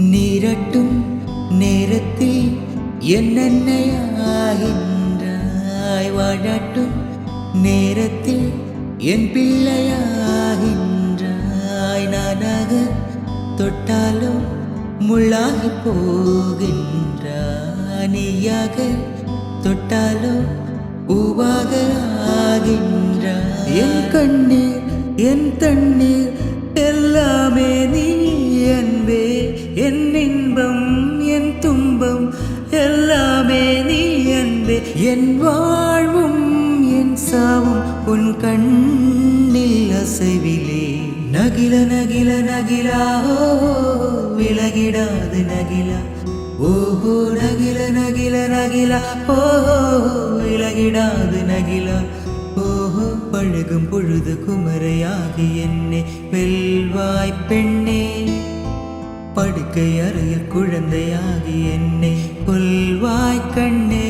நீரட்டும் நேரத்தில் என்னென்னையாகின்றாய், வாழட்டும் நேரத்தில் என் பிள்ளையாகின்றாய். நானாக தொட்டாலோ முள்ளாகி போகின்றாய், நீயாக தொட்டாலோ பூவாக ஆகின்றாய். என் கண்ணீர் என் தண்ணீர் எல்லாமே நீ அன்பே, என் இன்பம் என் துன்பம் எல்லாமே நீ அன்பே. என் வாழ்வும் என் சாவும் உன் கண்ணில் அசைவிலே. நகில நகில நகிலா ஓ விலகிடாது நகிலா, ஓஹோ நகில நகில நகிலா ஓ விலகிடாது நகிலா. ஓஹோ பழகும் பொழுது குமரையாகி என்னை வெல்வாய் பெண்ணே, படுக்கை அறையில் குழந்தையாகி என்னை கொல்வாய் கண்ணே.